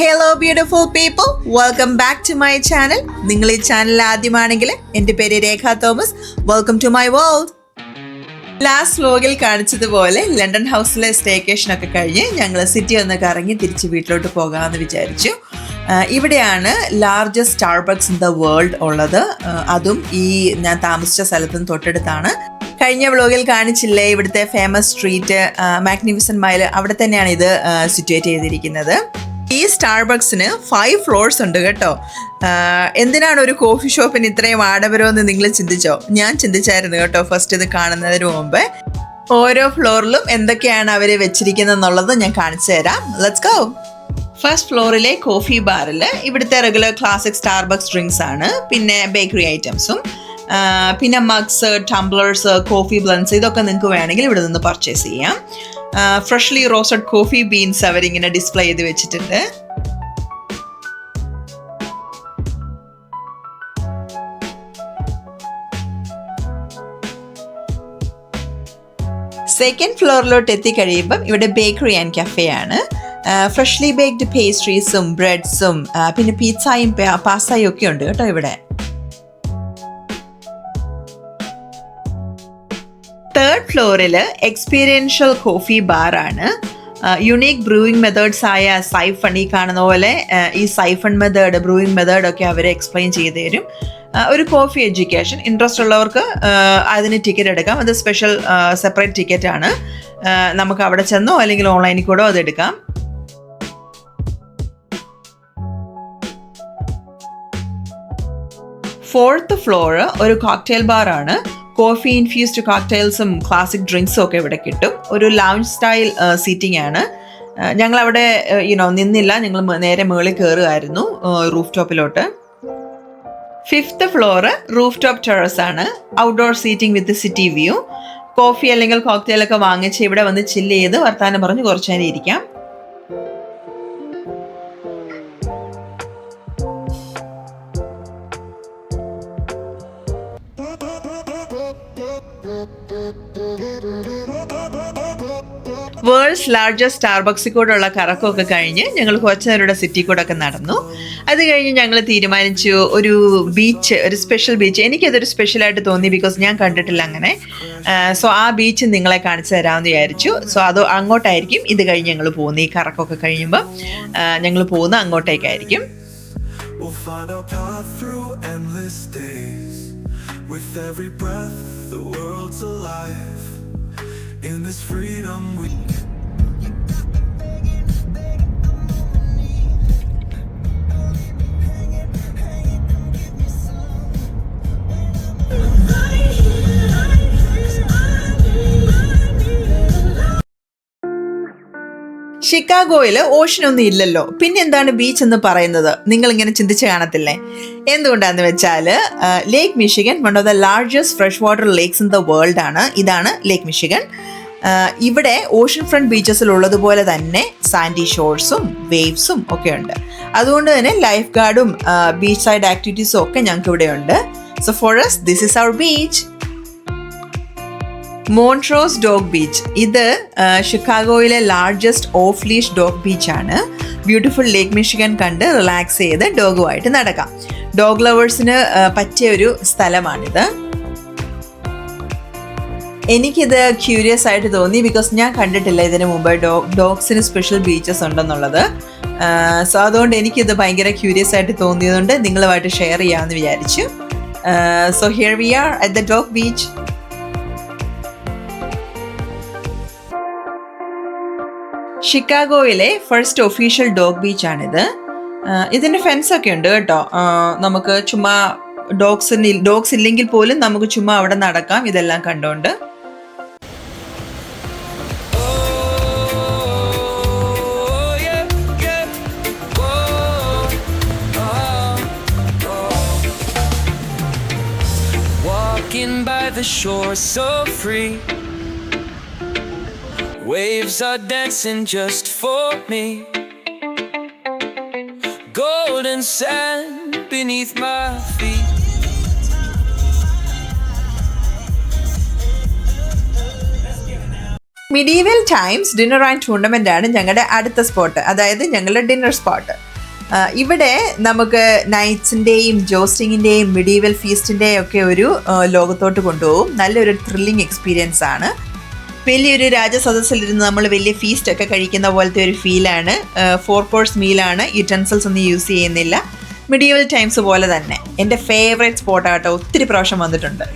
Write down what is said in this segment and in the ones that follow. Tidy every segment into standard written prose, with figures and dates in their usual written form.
Hello beautiful people, welcome back to my channel. നിങ്ങൾ ഈ channel ആദ്യമാണെങ്കിൽ എൻ്റെ പേര് Rekha Thomas. Welcome to my world. Last വ്ലോഗിൽ കാണിച്ചതുപോലെ ലണ്ടൻ ഹൗസിലെ സ്റ്റേക്കേഷൻ ഒക്കെ കഴിഞ്ഞ് ഞങ്ങൾ സിറ്റി ഒന്ന് കറങ്ങി തിരിച്ച് വീട്ടിലോട്ട് പോകാമെന്ന് വിചാരിച്ചു. ഇവിടെയാണ് largest Starbucks in the world ഉള്ളത്. അതും ഈ ഞാൻ താമസിച്ച സ്ഥലത്തുനിന്ന് തൊട്ടടുത്താണ്. കഴിഞ്ഞ വ്ലോഗിൽ കാണിച്ചില്ലേ ഇവിടുത്തെ ഫേമസ് സ്ട്രീറ്റ് മാഗ്നിഫിസന്റ് മൈൽ, അവിടെ തന്നെയാണ് ഇത് സിറ്റുവേറ്റ് ചെയ്തിരിക്കുന്നത്. ഈ സ്റ്റാർബക്സിന് 5 floors ഉണ്ട് കേട്ടോ. എന്തിനാണ് ഒരു കോഫി ഷോപ്പിന് ഇത്രയും ആഡംബരമെന്ന് നിങ്ങൾ ചിന്തിച്ചോ? ഞാൻ ചിന്തിച്ചായിരുന്നു കേട്ടോ ഫസ്റ്റ് ഇത് കാണുന്നതിന് മുമ്പ്. ഓരോ ഫ്ലോറിലും എന്തൊക്കെയാണ് അവർ വെച്ചിരിക്കുന്നത് എന്നുള്ളത് ഞാൻ കാണിച്ചു തരാം. Let's go. ഫസ്റ്റ് ഫ്ലോറിലെ കോഫി ബാറിൽ ഇവിടുത്തെ റെഗുലർ ക്ലാസിക് സ്റ്റാർബക്സ് ഡ്രിങ്ക്സ് ആണ്, പിന്നെ ബേക്കറി ഐറ്റംസും, പിന്നെ മഗ്സ്, ടംബ്ലേഴ്സ്, കോഫി ബ്ലൻസ്, ഇതൊക്കെ നിങ്ങൾക്ക് വേണമെങ്കിൽ ഇവിടെ നിന്ന് പർച്ചേസ് ചെയ്യാം. ഫ്രഷ്ലി റോസ്റ്റഡ് കോഫി ബീൻസ് അവരിങ്ങനെ ഡിസ്പ്ലേ ചെയ്ത് വെച്ചിട്ടുണ്ട്. സെക്കൻഡ് ഫ്ലോറിലോട്ട് എത്തിക്കഴിയുമ്പം ഇവിടെ ബേക്കറി ആൻഡ് കഫേ ആണ്. ഫ്രഷ്ലി ബേക്ക്ഡ് പേസ്ട്രീസും ബ്രെഡ്സും പിന്നെ പിസ്സയും പാസ്തയും ഒക്കെ ഉണ്ട് കേട്ടോ ഇവിടെ. തേർഡ് ഫ്ലോറിൽ എക്സ്പീരിയൻഷ്യൽ കോഫി ബാറാണ്. യുണീക്ക് ബ്രൂയിങ് മെത്തേഡ്സ് ആയ സൈഫൺ, ഈ കാണുന്ന പോലെ ഈ സൈഫൺ മെത്തേഡ്, ബ്രൂയിങ് മെത്തേഡ് ഒക്കെ അവർ എക്സ്പ്ലെയിൻ ചെയ്തു തരും. ഒരു കോഫി എഡ്യൂക്കേഷൻ ഇൻട്രസ്റ്റ് ഉള്ളവർക്ക് അതിന് ടിക്കറ്റ് എടുക്കാം. അത് സ്പെഷ്യൽ സെപ്പറേറ്റ് ടിക്കറ്റ് ആണ്. നമുക്ക് അവിടെ ചെന്നോ അല്ലെങ്കിൽ ഓൺലൈനിൽ കൂടോ അത് എടുക്കാം. ഫോർത്ത് ഫ്ലോർ ഒരു കോക്ടെയിൽ ബാറാണ്. കോഫി ഇൻഫ്യൂസ്ഡ് കോക്ടെയിൽസും ക്ലാസിക് ഡ്രിങ്ക്സും ഒക്കെ ഇവിടെ കിട്ടും. ഒരു ലൗഞ്ച് സ്റ്റൈൽ സീറ്റിംഗ് ആണ്. ഞങ്ങളവിടെ നിന്നില്ല, ഞങ്ങൾ നേരെ മുകളിൽ കയറുമായിരുന്നു റൂഫ് ടോപ്പിലോട്ട്. Fifth floor roof top terrace ആണ്. Outdoor seating with city view. Coffee അല്ലെങ്കിൽ കോക്ടെയിലൊക്കെ വാങ്ങിച്ച് ഇവിടെ വന്ന് ചില്ല് ചെയ്ത് വർത്താനം പറഞ്ഞ് കുറച്ച് നേരം ഇരിക്കാം. വേൾഡ്സ് ലാർജസ്റ്റ് സ്റ്റാർബക്സിൽ കൂടെയുള്ള കറക്കമൊക്കെ കഴിഞ്ഞ് ഞങ്ങൾ കുറച്ച് നേരം സിറ്റി കൂടെ ഒക്കെ നടന്നു. അത് കഴിഞ്ഞ് ഞങ്ങൾ തീരുമാനിച്ചു ഒരു ബീച്ച്, ഒരു സ്പെഷ്യൽ ബീച്ച്. എനിക്കതൊരു സ്പെഷ്യലായിട്ട് തോന്നി, ബിക്കോസ് ഞാൻ കണ്ടിട്ടില്ല അങ്ങനെ. സോ ആ ബീച്ച് നിങ്ങളെ കാണിച്ചു തരാമെന്ന് വിചാരിച്ചു. സോ അത് അങ്ങോട്ടായിരിക്കും ഇത് കഴിഞ്ഞ് ഞങ്ങൾ പോകുന്നത്. ഈ കറക്കമൊക്കെ കഴിയുമ്പോൾ ഞങ്ങൾ പോകുന്നത് അങ്ങോട്ടേക്കായിരിക്കും. In this freedom we ഷിക്കാഗോയിൽ ഓഷനൊന്നും ഇല്ലല്ലോ, പിന്നെ എന്താണ് ബീച്ച് എന്ന് പറയുന്നത്? നിങ്ങൾ ഇങ്ങനെ ചിന്തിച്ച് കാണത്തില്ലേ? എന്തുകൊണ്ടാന്ന് വെച്ചാൽ lake Michigan one of the largest fresh water lakes in the world ആണ്. ഇതാണ് ലേക്ക് മിഷിഗൻ. ഇവിടെ ഓഷൻ ഫ്രണ്ട് ബീച്ചസിലുള്ളതുപോലെ തന്നെ സാൻഡി ഷോർസും വേവ്സും ഒക്കെ ഉണ്ട്. അതുകൊണ്ട് തന്നെ ലൈഫ് ഗാർഡും ബീച്ച് സൈഡ് ആക്ടിവിറ്റീസും ഒക്കെ ഞങ്ങൾക്ക് ഇവിടെ ഉണ്ട്. So for us this is our beach. Montrose dog beach. ഇത് ഷിക്കാഗോയിലെ ലാർജസ്റ്റ് ഓഫ് ലീഷ് ഡോഗ് ബീച്ചാണ്. ബ്യൂട്ടിഫുൾ ലേക്ക് മിഷിഗൻ കണ്ട് റിലാക്സ് ചെയ്ത് ഡോഗുമായിട്ട് നടക്കാം. ഡോഗ് ലവേഴ്സിന് പറ്റിയ ഒരു സ്ഥലമാണിത്. എനിക്കിത് ക്യൂരിയസ് ആയിട്ട് തോന്നി, ബിക്കോസ് ഞാൻ കണ്ടിട്ടില്ല ഇതിന് മുമ്പ് ഡോഗ്സിന് സ്പെഷ്യൽ ബീച്ചസ് ഉണ്ടെന്നുള്ളത്. സോ അതുകൊണ്ട് എനിക്കിത് ഭയങ്കര ക്യൂരിയസ് ആയിട്ട് തോന്നിയതുകൊണ്ട് നിങ്ങളുമായിട്ട് ഷെയർ ചെയ്യാമെന്ന് വിചാരിച്ചു. So here we are at the dog beach. ഷിക്കാഗോയിലെ ഫസ്റ്റ് ഒഫീഷ്യൽ ഡോഗ് ബീച്ചാണിത്. ഇതിൻ്റെ ഫെൻസൊക്കെ ഉണ്ട് കേട്ടോ. നമുക്ക് ചുമ്മാ ഡോഗ്സ് ഇല്ലെങ്കിൽ പോലും നമുക്ക് ചുമ്മാ അവിടെ നടക്കാം ഇതെല്ലാം കണ്ടുകൊണ്ട്. Walking by the shore so free, waves are dancing just for me, golden sand beneath my feet. Medieval times dinner and tournament ആണ് ഞങ്ങളുടെ അടുത്ത സ്പോട്ട്, അതായത് ഞങ്ങളുടെ ഡിന്നർ സ്പോട്ട്. ഇവിടെ നമുക്ക് നൈറ്റ്സിൻ്റെയും ജോസ്റ്റിങ്ങിൻ്റെയും മിഡീവൽ ഫീസ്റ്റിൻ്റെയും ഒക്കെ ഒരു ലോകത്തോട്ട് കൊണ്ടുപോകും. നല്ലൊരു ത്രില്ലിംഗ് എക്സ്പീരിയൻസ് ആണ്. വലിയൊരു രാജസദസ്സിലിരുന്ന് നമ്മൾ വലിയ ഫീസ്റ്റ് ഒക്കെ കഴിക്കുന്ന പോലത്തെ ഒരു ഫീലാണ്. 4 കോഴ്സ് മീലാണ്. യൂറ്റൻസിൽസ് ഒന്നും യൂസ് ചെയ്യുന്നില്ല. മിഡീവൽ ടൈംസ് പോലെ തന്നെ. എൻ്റെ ഫേവറേറ്റ് സ്പോട്ടാട്ടോ. ഒത്തിരി പ്രാവശ്യം വന്നിട്ടുണ്ട്.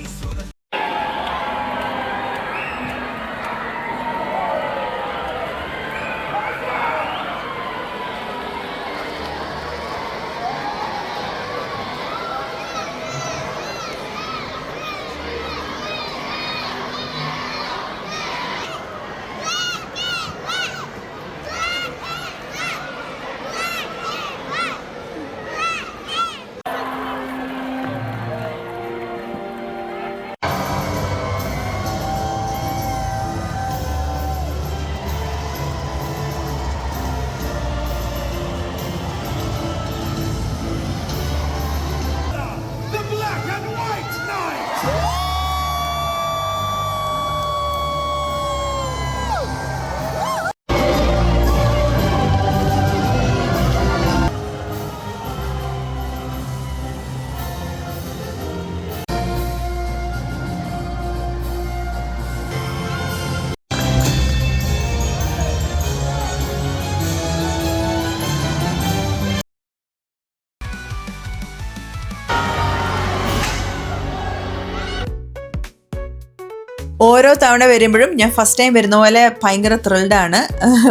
ഓരോ തവണ വരുമ്പോഴും ഞാൻ ഫസ്റ്റ് ടൈം വരുന്ന പോലെ ഭയങ്കര ത്രിൽഡാണ്.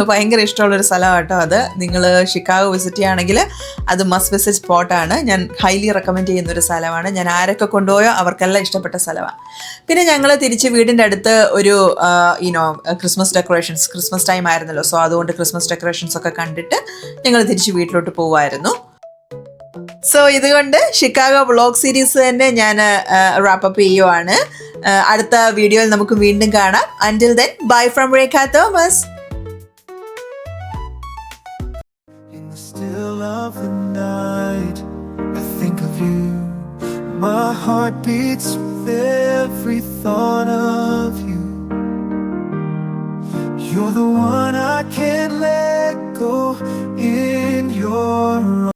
ഭയങ്കര ഇഷ്ടമുള്ളൊരു സ്ഥലമാണ് കേട്ടോ അത്. നിങ്ങൾ ഷിക്കാഗോ വിസിറ്റ് ചെയ്യുകയാണെങ്കിൽ അത് മസ്റ്റ് വിസിറ്റ് സ്പോട്ടാണ്. ഞാൻ ഹൈലി റെക്കമെൻഡ് ചെയ്യുന്നൊരു സ്ഥലമാണ്. ഞാൻ ആരൊക്കെ കൊണ്ടുപോയോ അവർക്കെല്ലാം ഇഷ്ടപ്പെട്ട സ്ഥലമാണ്. പിന്നെ ഞങ്ങൾ തിരിച്ച് വീടിൻ്റെ അടുത്ത് ഒരു ക്രിസ്മസ് ടൈം ആയിരുന്നല്ലോ. സോ അതുകൊണ്ട് ക്രിസ്മസ് ഡെക്കറേഷൻസ് ഒക്കെ കണ്ടിട്ട് ഞങ്ങൾ തിരിച്ച് വീട്ടിലോട്ട് പോകുമായിരുന്നു. സോ ഇതുകൊണ്ട് ഷിക്കാഗോ വ്ളോഗ് സീരീസ് തന്നെ ഞാൻ റാപ്പപ്പ് ചെയ്യുവാണ്. അടുത്ത വീഡിയോയിൽ നമുക്ക് വീണ്ടും കാണാം. Until then, bye from Rekha Thomas. In the still of the night, I think of you. My heart beats with every thought of you. You're the one I can't let go in your